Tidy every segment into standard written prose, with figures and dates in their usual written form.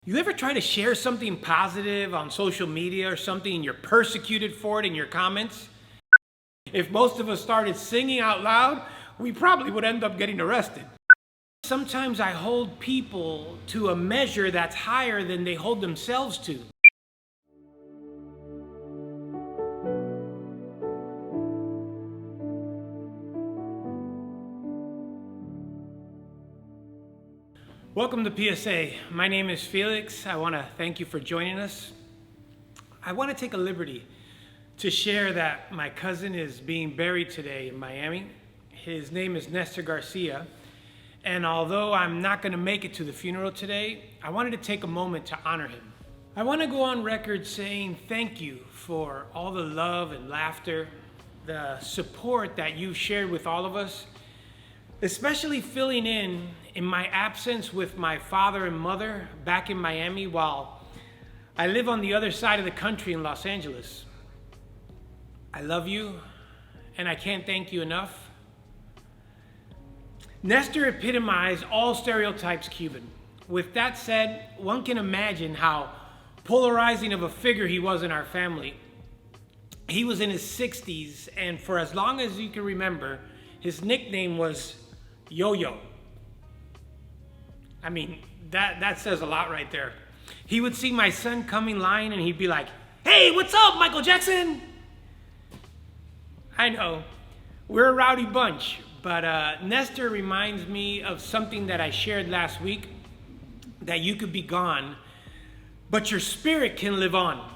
You ever try to share something positive on social media or something and you're persecuted for it in your comments? If most of us started singing out loud, we probably would end up getting arrested. Sometimes I hold people to a measure that's higher than they hold themselves to. Welcome to PSA. My name is Felix. I want to thank you for joining us. I want to take a liberty to share that my cousin is being buried today in Miami. His name is Nestor Garcia. And although I'm not going to make it to the funeral today, I wanted to take a moment to honor him. I want to go on record saying thank you for all the love and laughter, the support that you've shared with all of us, especially filling in my absence with my father and mother back in Miami while I live on the other side of the country in Los Angeles. I love you, and I can't thank you enough. Nestor epitomized all stereotypes Cuban. With that said, one can imagine how polarizing of a figure he was in our family. He was in his 60s, and for as long as you can remember, his nickname was Yo-Yo. I mean, that says a lot right there. He would see my son come in line and he'd be like, "Hey, what's up, Michael Jackson?" I know, we're a rowdy bunch, but Nestor reminds me of something that I shared last week, that you could be gone, but your spirit can live on.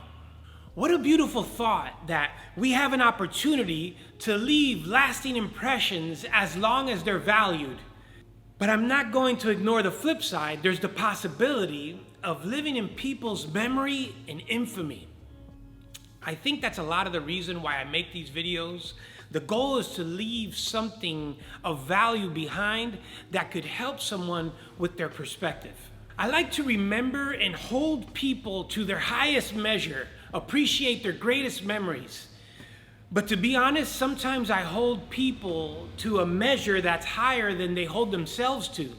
What a beautiful thought that we have an opportunity to leave lasting impressions as long as they're valued. But I'm not going to ignore the flip side. There's the possibility of living in people's memory and infamy. I think that's a lot of the reason why I make these videos. The goal is to leave something of value behind that could help someone with their perspective. I like to remember and hold people to their highest measure, appreciate their greatest memories. But to be honest, sometimes I hold people to a measure that's higher than they hold themselves to.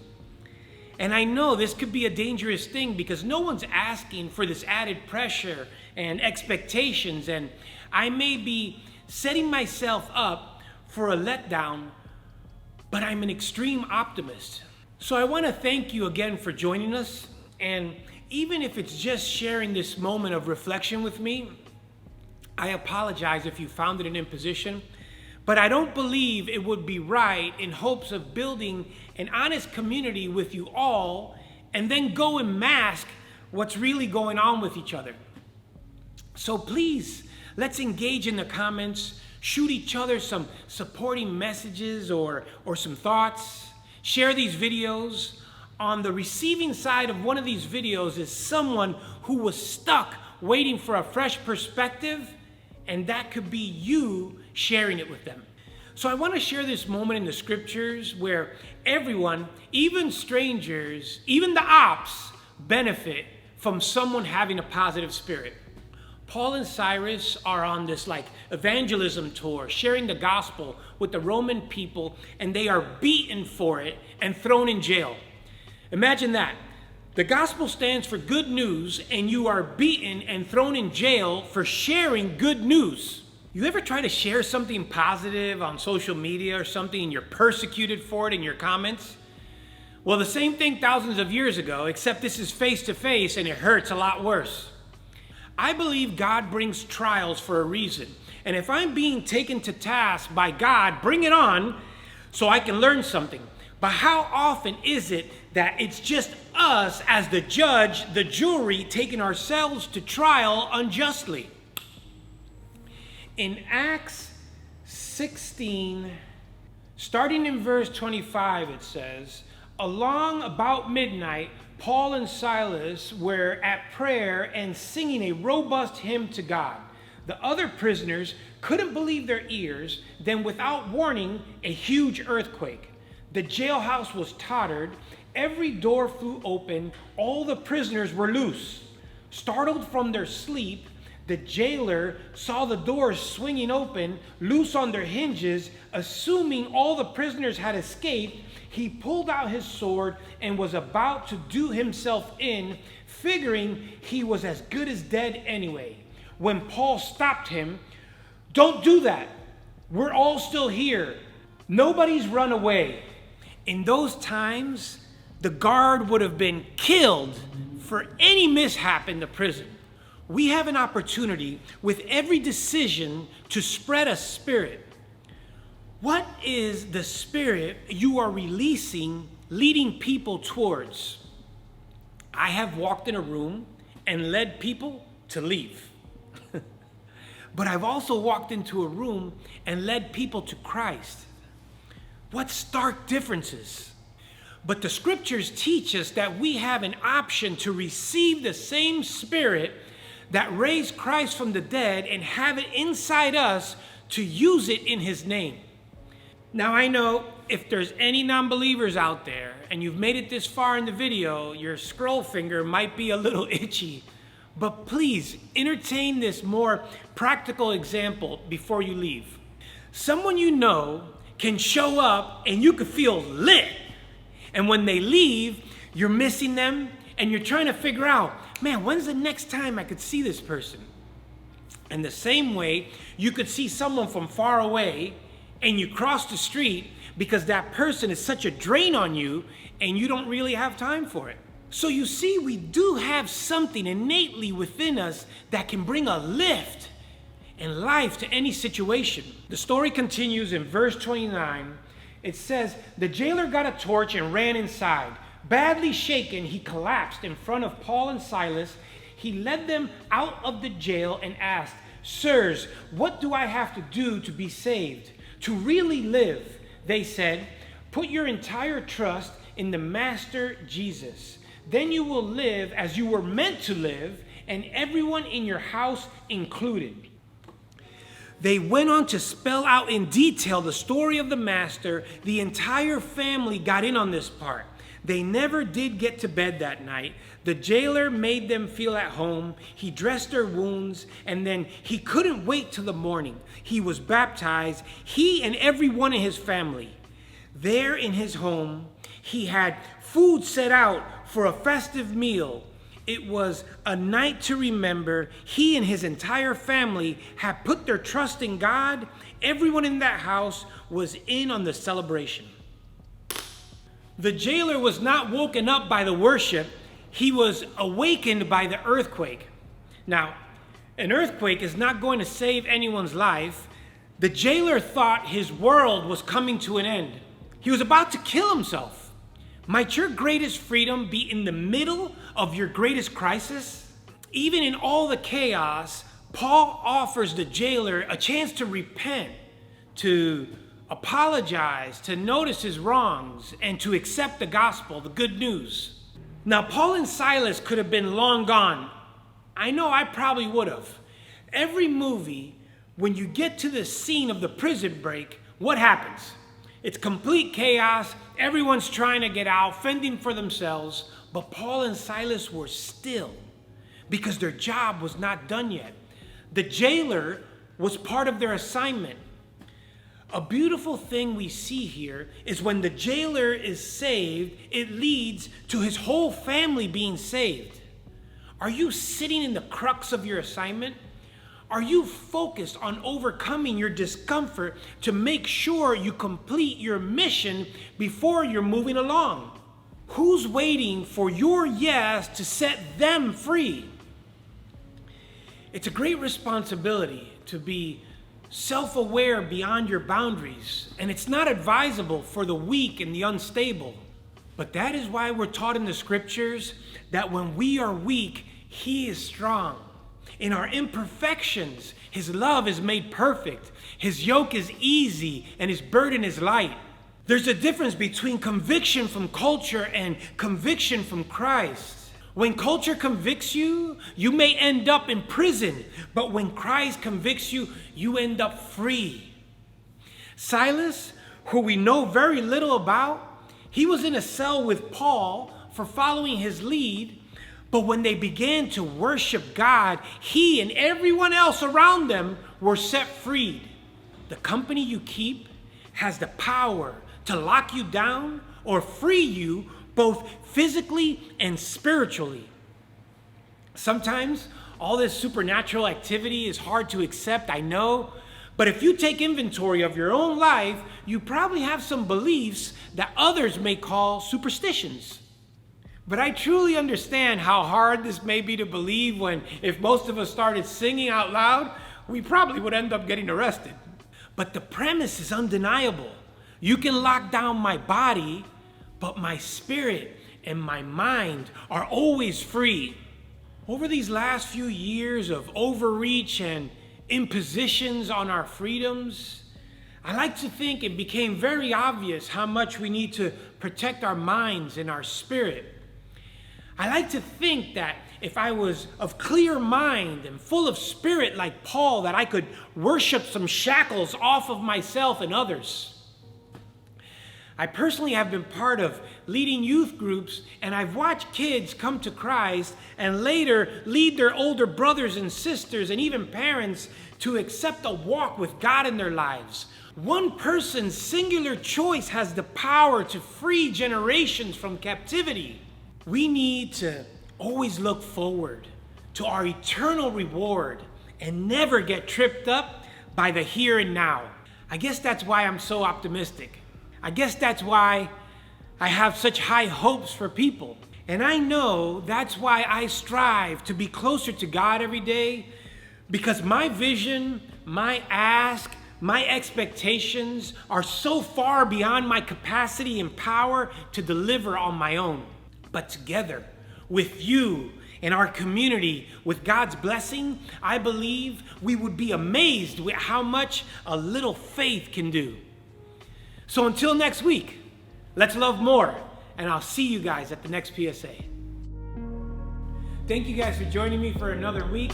And I know this could be a dangerous thing because no one's asking for this added pressure and expectations, and I may be setting myself up for a letdown, but I'm an extreme optimist. So I want to thank you again for joining us, and even if it's just sharing this moment of reflection with me, I apologize if you found it an imposition, but I don't believe it would be right in hopes of building an honest community with you all and then go and mask what's really going on with each other. So please, let's engage in the comments, shoot each other some supporting messages or some thoughts, share these videos. On the receiving side of one of these videos is someone who was stuck waiting for a fresh perspective, and that could be you sharing it with them. So I want to share this moment in the scriptures where everyone, even strangers, even the ops, benefit from someone having a positive spirit. Paul and Cyrus are on this evangelism tour, sharing the gospel with the Roman people, and they are beaten for it and thrown in jail. Imagine that. The gospel stands for good news, and you are beaten and thrown in jail for sharing good news. You ever try to share something positive on social media or something and you're persecuted for it in your comments? Well, the same thing thousands of years ago, except this is face-to-face and it hurts a lot worse. I believe God brings trials for a reason. And if I'm being taken to task by God, bring it on so I can learn something. But how often is it that it's just us as the judge, the jury, taking ourselves to trial unjustly? In Acts 16, starting in verse 25, it says, "Along about midnight, Paul and Silas were at prayer and singing a robust hymn to God. The other prisoners couldn't believe their ears. Then without warning, a huge earthquake. The jailhouse was tottered. Every door flew open. All the prisoners were loose. Startled from their sleep, The jailer saw the doors swinging open, loose on their hinges. Assuming all the prisoners had escaped, he pulled out his sword and was about to do himself in, figuring he was as good as dead anyway, when Paul stopped him. "Don't do that. We're all still here. Nobody's run away." In those times, the guard would have been killed for any mishap in the prison. We have an opportunity with every decision to spread a spirit. What is the spirit you are releasing, leading people towards? I have walked in a room and led people to leave. But I've also walked into a room and led people to Christ. What stark differences. But the scriptures teach us that we have an option to receive the same spirit that raised Christ from the dead and have it inside us to use it in his name. Now I know if there's any non-believers out there and you've made it this far in the video, your scroll finger might be a little itchy. But please entertain this more practical example before you leave. Someone you know can show up and you can feel lit. And when they leave, you're missing them and you're trying to figure out, man, when's the next time I could see this person? And the same way, you could see someone from far away and you cross the street because that person is such a drain on you and you don't really have time for it. So you see, we do have something innately within us that can bring a lift and life to any situation. The story continues in verse 29. It says, the jailer got a torch and ran inside. Badly shaken, he collapsed in front of Paul and Silas. He led them out of the jail and asked, "Sirs, what do I have to do to be saved?" "To really live," they said, "put your entire trust in the Master Jesus. Then you will live as you were meant to live, and everyone in your house included." They went on to spell out in detail the story of the Master. The entire family got in on this part. They never did get to bed that night. The jailer made them feel at home. He dressed their wounds, and then he couldn't wait till the morning. He was baptized, he and everyone in his family. There in his home, he had food set out for a festive meal. It was a night to remember. He and his entire family had put their trust in God. Everyone in that house was in on the celebration. The jailer was not woken up by the worship. He was awakened by the earthquake. Now, an earthquake is not going to save anyone's life. The jailer thought his world was coming to an end. He was about to kill himself. Might your greatest freedom be in the middle of your greatest crisis? Even in all the chaos, Paul offers the jailer a chance to repent, to apologize, to notice his wrongs, and to accept the gospel, the good news. Now, Paul and Silas could have been long gone. I know I probably would have. Every movie, when you get to the scene of the prison break, what happens? It's complete chaos. Everyone's trying to get out, fending for themselves. But Paul and Silas were still because their job was not done yet. The jailer was part of their assignment. A beautiful thing we see here is when the jailer is saved, it leads to his whole family being saved. Are you sitting in the crux of your assignment? Are you focused on overcoming your discomfort to make sure you complete your mission before you're moving along? Who's waiting for your yes to set them free? It's a great responsibility to be self-aware beyond your boundaries, and it's not advisable for the weak and the unstable. But that is why we're taught in the scriptures that when we are weak, he is strong. In our imperfections, his love is made perfect. His yoke is easy and his burden is light. There's a difference between conviction from culture and conviction from Christ. When culture convicts you, you may end up in prison. But when Christ convicts you, you end up free. Silas, who we know very little about, he was in a cell with Paul for following his lead. But when they began to worship God, he and everyone else around them were set free. The company you keep has the power to lock you down or free you both physically and spiritually. Sometimes all this supernatural activity is hard to accept, I know. But if you take inventory of your own life, you probably have some beliefs that others may call superstitions. But I truly understand how hard this may be to believe when, if most of us started singing out loud, we probably would end up getting arrested. But the premise is undeniable. You can lock down my body, but my spirit and my mind are always free. Over these last few years of overreach and impositions on our freedoms, I like to think it became very obvious how much we need to protect our minds and our spirit. I like to think that if I was of clear mind and full of spirit like Paul, that I could worship some shackles off of myself and others. I personally have been part of leading youth groups, and I've watched kids come to Christ and later lead their older brothers and sisters and even parents to accept a walk with God in their lives. One person's singular choice has the power to free generations from captivity. We need to always look forward to our eternal reward and never get tripped up by the here and now. I guess that's why I'm so optimistic. I guess that's why I have such high hopes for people. And I know that's why I strive to be closer to God every day, because my vision, my ask, my expectations are so far beyond my capacity and power to deliver on my own. But together, with you and our community, with God's blessing, I believe we would be amazed with how much a little faith can do. So until next week, let's love more, and I'll see you guys at the next PSA. Thank you guys for joining me for another week.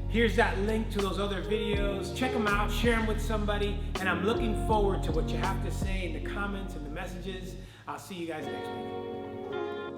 Here's that link to those other videos. Check them out, share them with somebody, and I'm looking forward to what you have to say in the comments and the messages. I'll see you guys next week.